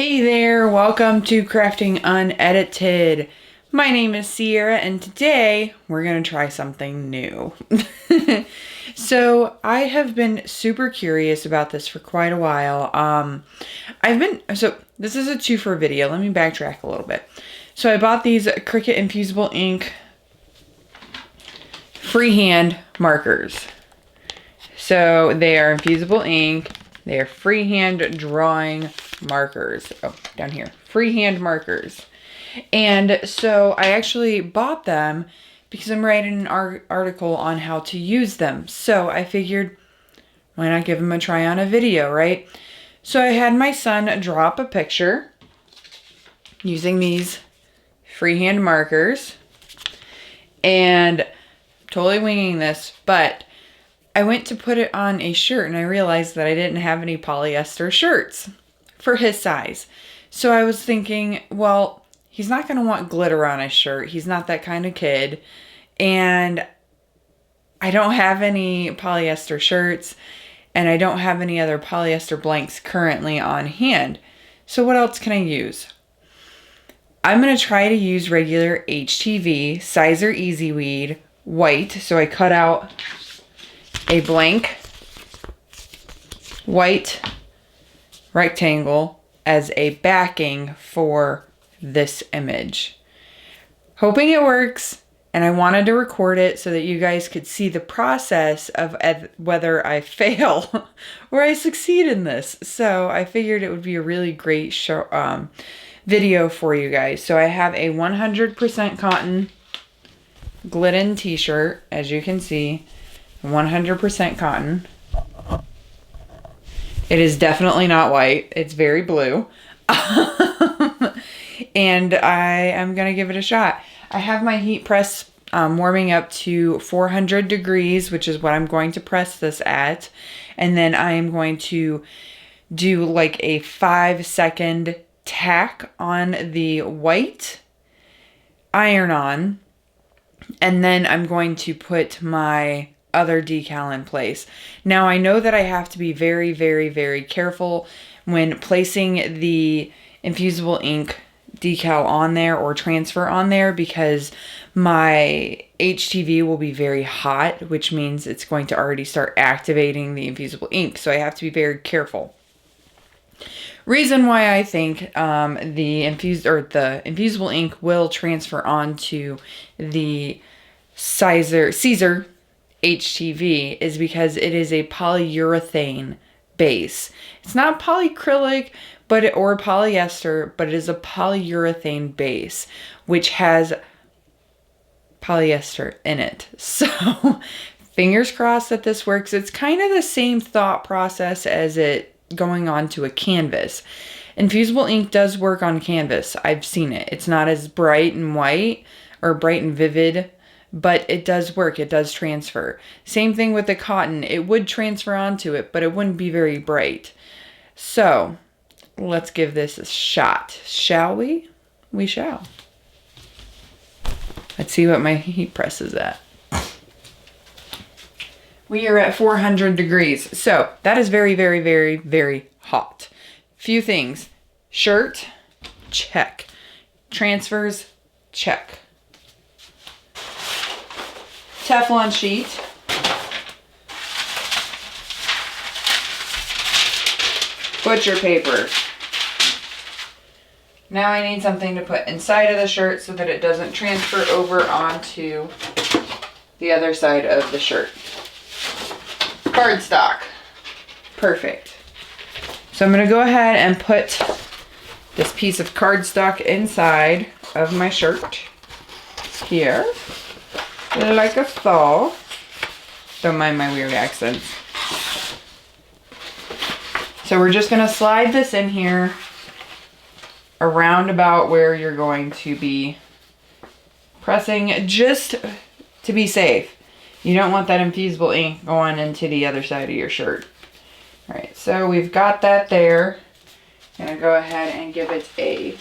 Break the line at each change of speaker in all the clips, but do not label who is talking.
Hey there, welcome to Crafting Unedited. My name is Sierra and today we're going to try something new. So I have been super curious about this for quite a while. So this is a 2 for video. Let me backtrack a little bit. So I bought these Cricut Infusible Ink Freehand Markers. So they are infusible ink. They are freehand drawing markers. Oh, down here. Freehand markers. And so I actually bought them because I'm writing an article on how to use them. So I figured, why not give them a try on a video, right? So I had my son draw up a picture using these freehand markers. And totally winging this, but I went to put it on a shirt and I realized that I didn't have any polyester shirts for his size. So I was thinking, well, he's not going to want glitter on his shirt. He's not that kind of kid. And I don't have any polyester shirts and I don't have any other polyester blanks currently on hand. So what else can I use? I'm going to try to use regular HTV, Sizer Easy Weed, white. So I cut out a blank white rectangle as a backing for this image. Hoping it works, and I wanted to record it so that you guys could see the process of whether I fail or I succeed in this. So I figured it would be a really great show, video for you guys. So I have a 100% cotton Glidden t-shirt, as you can see. 100% cotton. It is definitely not white. It's very blue. And I am going to give it a shot. I have my heat press warming up to 400 degrees, which is what I'm going to press this at. And then I am going to do like a 5-second tack on the white, iron on, and then I'm going to put my other decal in place. Now I know that I have to be very, very, very careful when placing the infusible ink decal on there or transfer on there because my HTV will be very hot, which means it's going to already start activating the infusible ink. So I have to be very careful. Reason why I think the infusible ink will transfer onto the Caesar HTV is because it is a polyurethane base. It's not polyacrylic or polyester, but it is a polyurethane base, which has polyester in it. So fingers crossed that this works. It's kind of the same thought process as it going onto a canvas. Infusible ink does work on canvas. I've seen it. It's not as bright and white or bright and vivid, but it does work. It does transfer. Same thing with the cotton. It would transfer onto it, but it wouldn't be very bright. So let's give this a shot. Shall we? We shall. Let's see what my heat press is at. We are at 400 degrees. So that is very, very, very, very hot. Few things. Shirt, check. Transfers, check. Teflon sheet. Butcher paper. Now I need something to put inside of the shirt so that it doesn't transfer over onto the other side of the shirt. Cardstock. Perfect. So I'm going to go ahead and put this piece of cardstock inside of my shirt here. Like a so. Don't mind my weird accents. So we're just going to slide this in here around about where you're going to be pressing, just to be safe. You don't want that infusible ink going into the other side of your shirt. All right, so we've got that there. I'm going to go ahead and give it a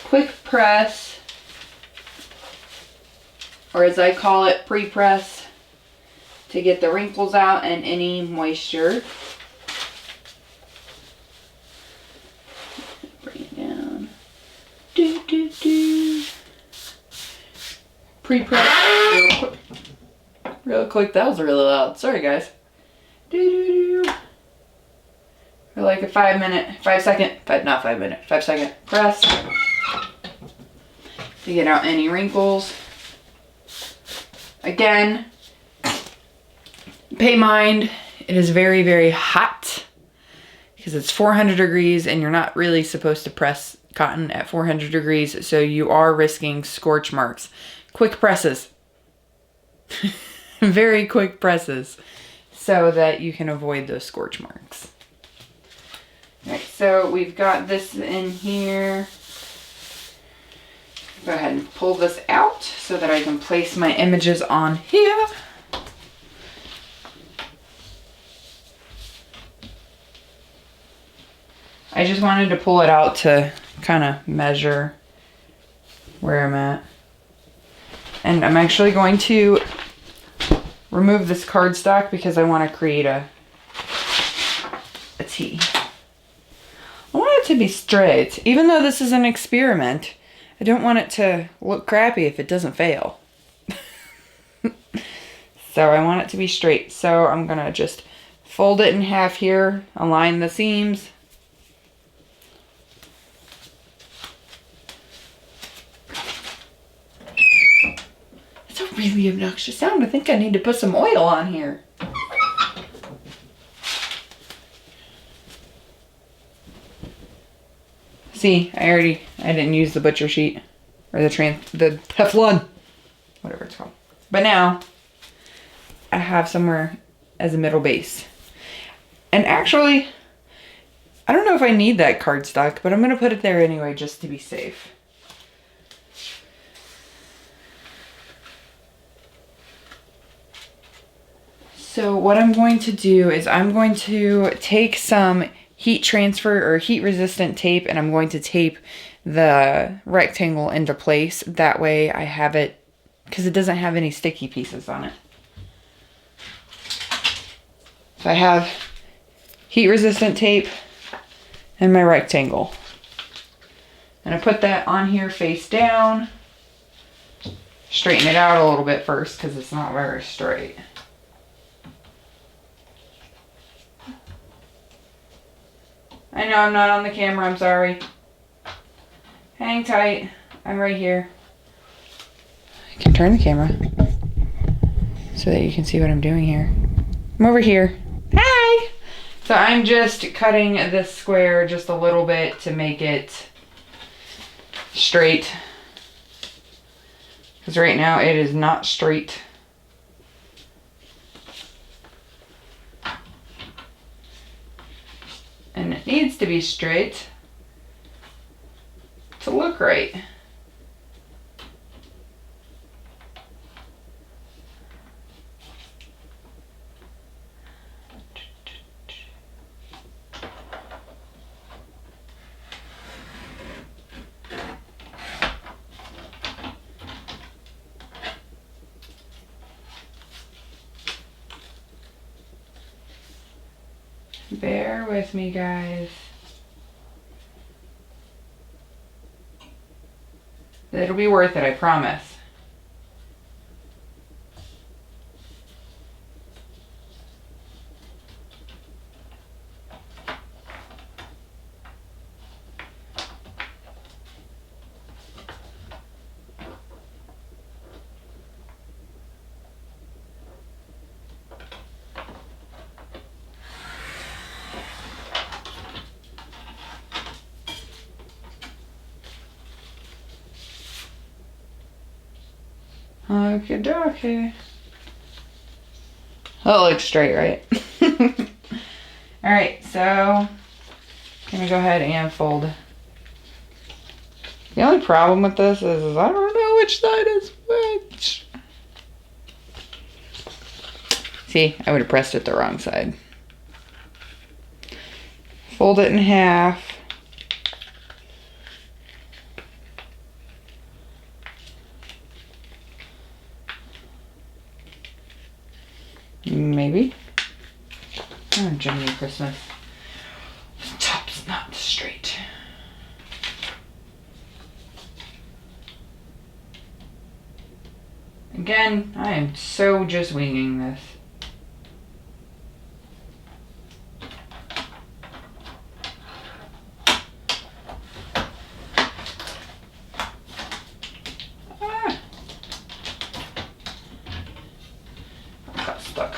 quick press, or as I call it, pre-press, to get the wrinkles out and any moisture. pre-press real quick. Real quick. That was really loud. Sorry, guys. Doo-doo-doo. For like a 5 second press to get out any wrinkles. Again, pay mind, it is very, very hot because it's 400 degrees and you're not really supposed to press cotton at 400 degrees, so you are risking scorch marks. Quick presses. Very quick presses so that you can avoid those scorch marks. Alright, so we've got this in here. Go ahead and pull this out so that I can place my images on here. I just wanted to pull it out to kind of measure where I'm at. And I'm actually going to remove this cardstock because I want to create a tee. I want it to be straight. Even though this is an experiment, I don't want it to look crappy if it doesn't fail. So I want it to be straight. So I'm going to just fold it in half here, align the seams. It's a really obnoxious sound. I think I need to put some oil on here. See, I didn't use the butcher sheet or the Teflon, whatever it's called. But now I have somewhere as a middle base. And actually, I don't know if I need that cardstock, but I'm going to put it there anyway just to be safe. So what I'm going to do is I'm going to take some heat transfer or heat resistant tape and I'm going to tape the rectangle into place. That way I have it, because it doesn't have any sticky pieces on it. So I have heat resistant tape and my rectangle. And I put that on here face down. Straighten it out a little bit first because it's not very straight. I know I'm not on the camera, I'm sorry. Hang tight, I'm right here. I can turn the camera so that you can see what I'm doing here. I'm over here. Hi! So I'm just cutting this square just a little bit to make it straight. Because right now it is not straight. And it needs to be straight to look right. Bear with me, guys. It'll be worth it, I promise. Okie dokie. That looks straight, right? Alright, so I'm gonna go ahead and fold. The only problem with this is I don't know which side is which. See, I would have pressed it the wrong side. Fold it in half. Maybe. Oh, Jiminy Christmas. The top's not straight. Again, I am so just winging this. Ah. I got stuck.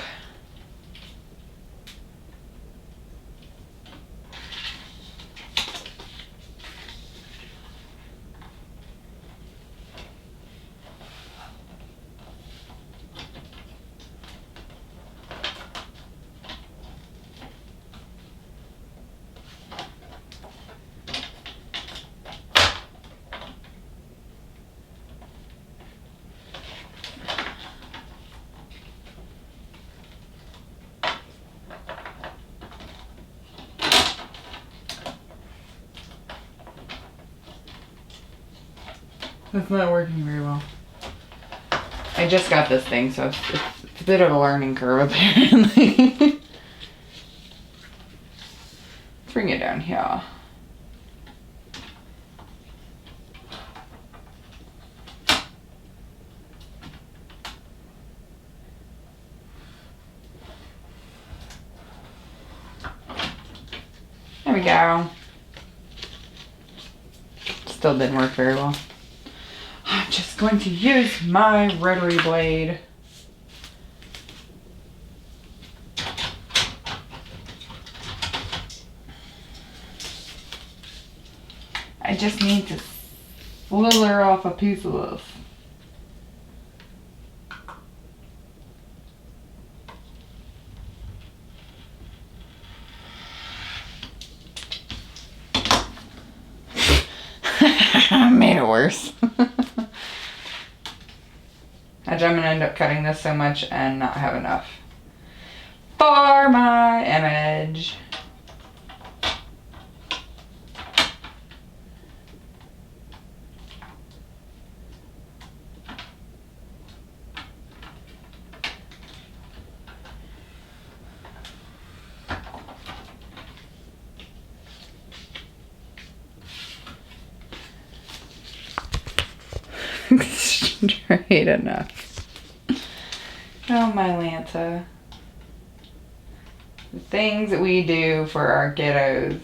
That's not working very well. I just got this thing, so it's a bit of a learning curve apparently. Let's bring it down here. There we go. Still didn't work very well. I'm just going to use my rotary blade. I just need to slither off a piece of this. Made it worse. I'm gonna end up cutting this so much and not have enough for my image. Straight enough. Oh my Lanta. The things that we do for our kiddos.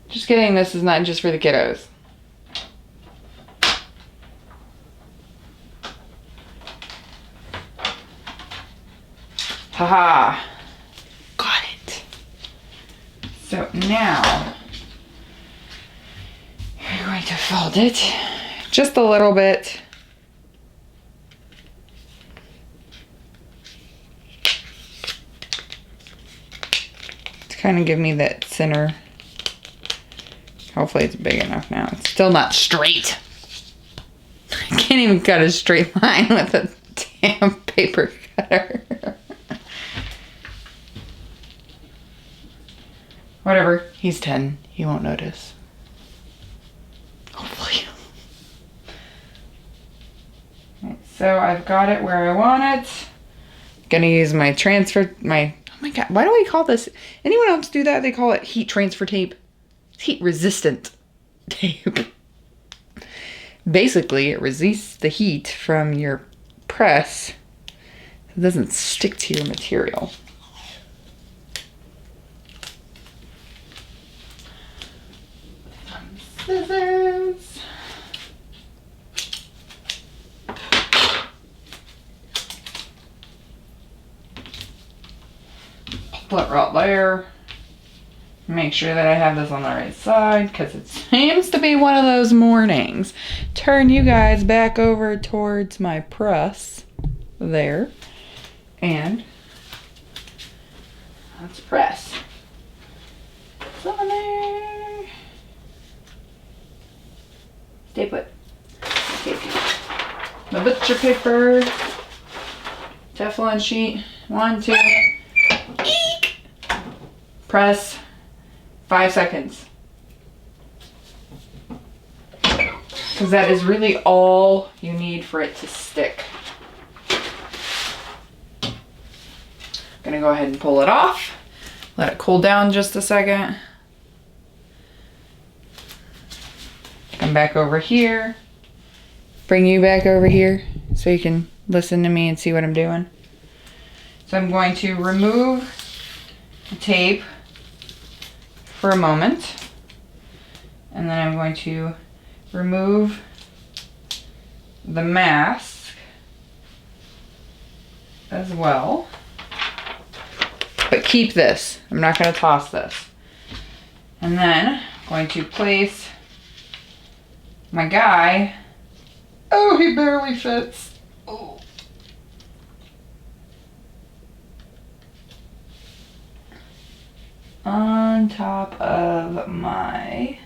Just kidding, this is not just for the kiddos. Haha. Got it. So now we're going to fold it just a little bit. To kind of give me that center. Hopefully it's big enough now. It's still not straight. I can't even cut a straight line with a damn paper cutter. Whatever, he's 10. He won't notice. Hopefully. Right, so I've got it where I want it. Gonna use my oh my god, why do we call this? Anyone else do that? They call it heat transfer tape. It's heat resistant tape. Basically, it resists the heat from your press. It doesn't stick to your material. Scissors. Put it right there. Make sure that I have this on the right side because it seems to be one of those mornings. Turn you guys back over towards my press there. And let's press. It's on there. Stay put. Take the butcher paper. Teflon sheet. 1, 2. Eek! Press. 5 seconds. Because that is really all you need for it to stick. Gonna go ahead and pull it off. Let it cool down just a second. Come back over here. Bring you back over here. so you can listen to me and see what I'm doing. So I'm going to remove the tape for a moment. And then I'm going to remove the mask as well. But keep this. I'm not going to toss this. And then I'm going to place my guy. Oh, he barely fits. Oh. On top of my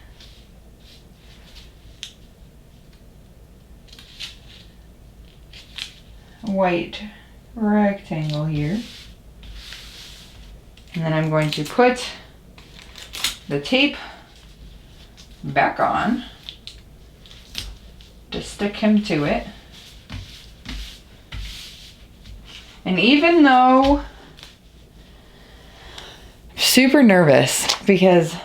white rectangle here. And then I'm going to put the tape back on to stick him to it. And even though I'm super nervous because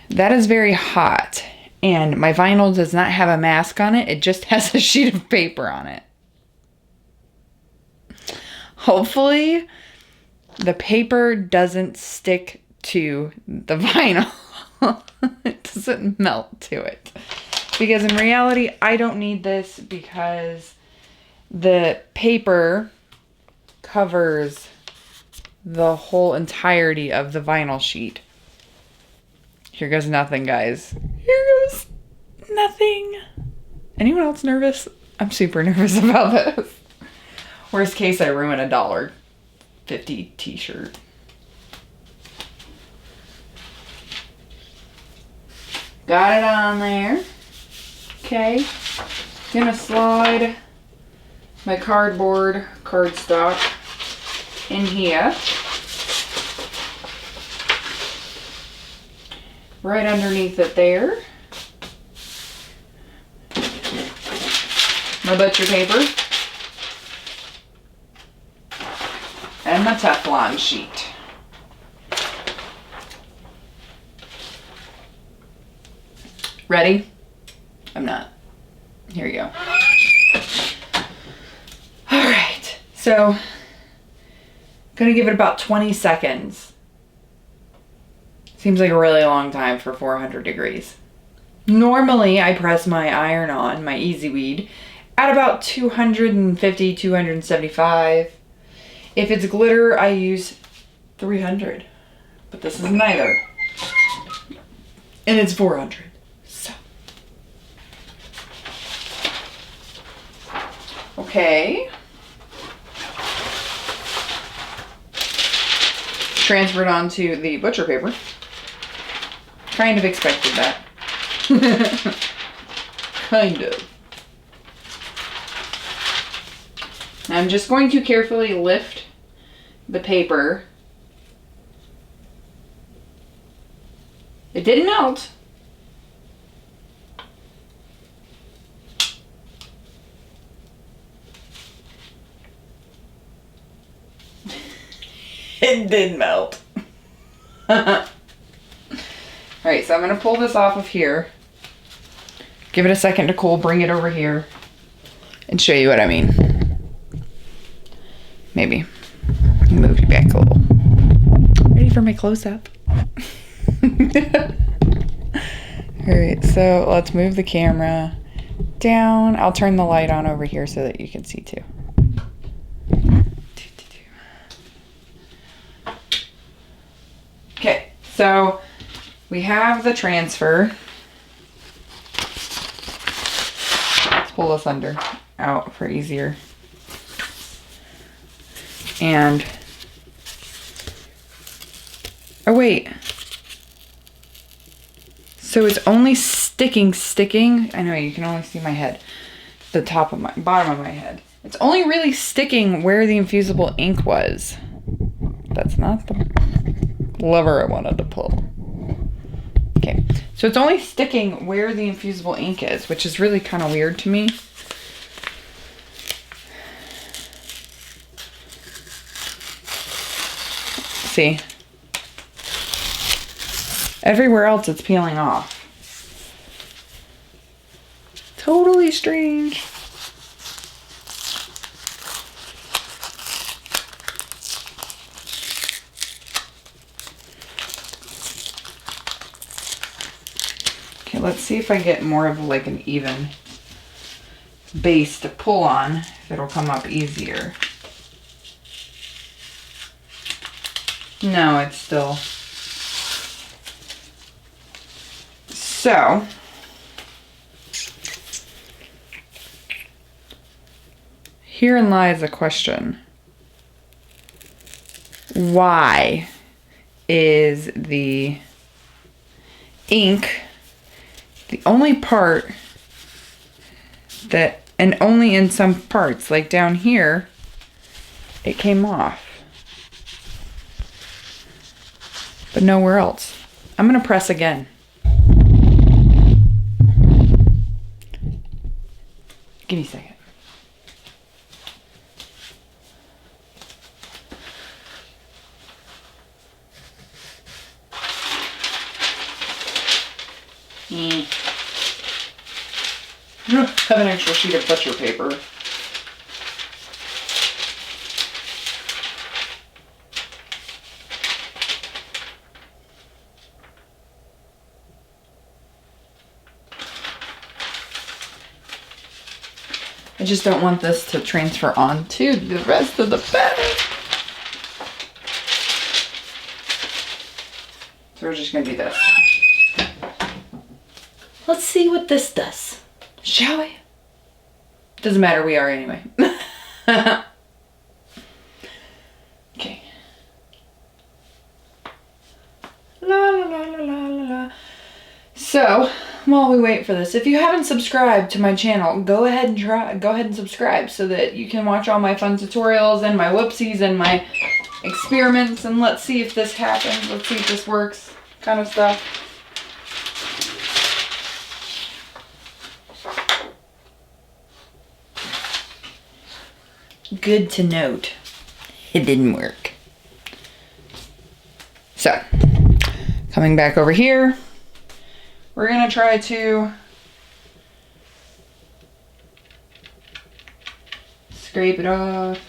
that is very hot and my vinyl does not have a mask on it, it just has a sheet of paper on it. Hopefully the paper doesn't stick to the vinyl. It doesn't melt to it. Because in reality, I don't need this because the paper covers the whole entirety of the vinyl sheet. Here goes nothing, guys. Here goes nothing. Anyone else nervous? I'm super nervous about this. Worst case, I ruin a $1.50 t-shirt. Got it on there. Okay. Gonna slide my cardboard cardstock in here. Right underneath it there. My butcher paper. And my Teflon sheet. Ready? I'm not. Here we go. All right. So, gonna give it about 20 seconds. Seems like a really long time for 400 degrees. Normally, I press my iron on, my Easy Weed, at about 250, 275. If it's glitter, I use 300. But this is neither. And it's 400. So. Okay. Transferred onto the butcher paper. Kind of expected that. Kind of. Now I'm just going to carefully lift the paper. It didn't melt. It did melt. Alright, so I'm going to pull this off of here. Give it a second to cool, bring it over here, and show you what I mean. Maybe. Move you back a little. Ready for my close-up? Alright, so let's move the camera down. I'll turn the light on over here so that you can see too. Okay, so we have the transfer. Let's pull this under out for easier. And, oh wait, so it's only sticking, I know you can only see my head, the top of my, bottom of my head. It's only really sticking where the infusible ink was. That's not the lever I wanted to pull. Okay, so it's only sticking where the infusible ink is, which is really kind of weird to me. See? Everywhere else it's peeling off. Totally strange. let's see if I get more of like an even base to pull on, if it'll come up easier. No, it's still. So, herein lies a question. Why is the ink the only part that, and only in some parts, like down here, it came off, but nowhere else? I'm gonna press again. Give me a second. Have an extra sheet of butcher paper. I just don't want this to transfer onto the rest of the bag. So we're just gonna do this.
Let's see what this does.
Shall we? Doesn't matter, we are anyway. Okay. La la la la la la la. So, while we wait for this, if you haven't subscribed to my channel, go ahead and subscribe so that you can watch all my fun tutorials and my whoopsies and my experiments, and let's see if this happens, let's see if this works, kind of stuff. Good to note, it didn't work. So, coming back over here, we're gonna try to scrape it off.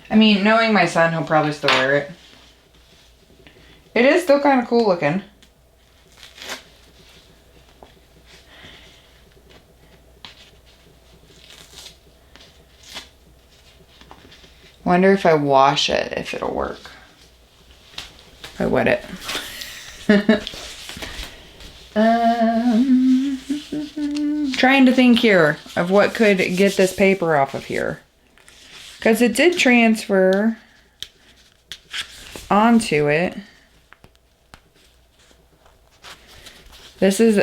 I mean, knowing my son, he'll probably still wear it. It is still kind of cool looking. Wonder if I wash it, if it'll work. If I wet it. Trying to think here of what could get this paper off of here. Because it did transfer onto it. This is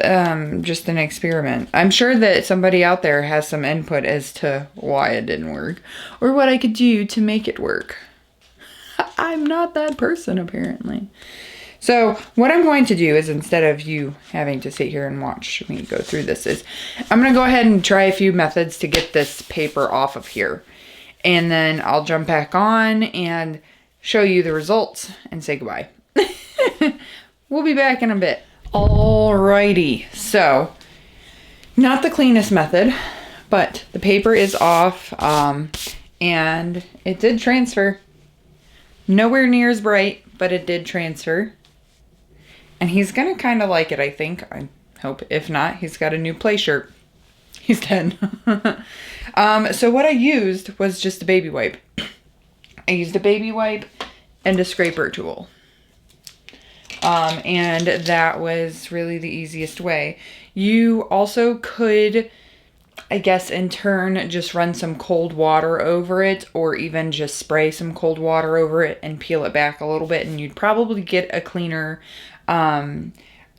just an experiment. I'm sure that somebody out there has some input as to why it didn't work or what I could do to make it work. I'm not that person, apparently. So what I'm going to do is, instead of you having to sit here and watch me go through this, is I'm going to go ahead and try a few methods to get this paper off of here. And then I'll jump back on and show you the results and say goodbye. We'll be back in a bit. Alrighty, so not the cleanest method, but the paper is off, and it did transfer. Nowhere near as bright, but it did transfer. And he's gonna kind of like it, I think. I hope. If not, he's got a new play shirt. He's 10. So what I used was just a baby wipe. I used a baby wipe and a scraper tool. And that was really the easiest way. You also could, I guess, in turn, just run some cold water over it, or even just spray some cold water over it and peel it back a little bit, and you'd probably get a cleaner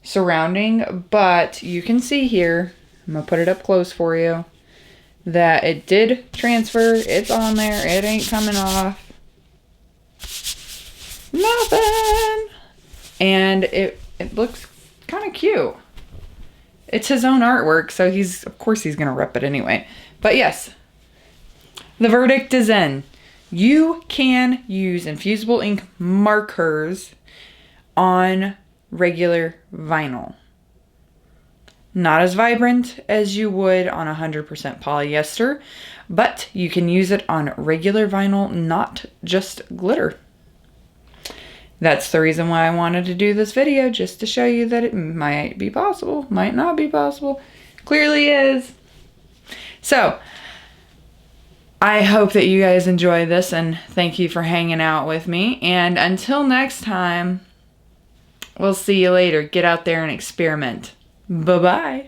surrounding. But you can see here, I'm gonna put it up close for you, that it did transfer. It's on there. It ain't coming off. Nothing. And it looks kind of cute. It's his own artwork, so of course he's gonna rep it anyway. But yes, the verdict is in. You can use Infusible Ink Markers on regular vinyl. Not as vibrant as you would on 100% polyester, but you can use it on regular vinyl, not just glitter. That's the reason why I wanted to do this video, just to show you that it might be possible, might not be possible. Clearly is. So, I hope that you guys enjoy this, and thank you for hanging out with me. And until next time, we'll see you later. Get out there and experiment. Bye-bye.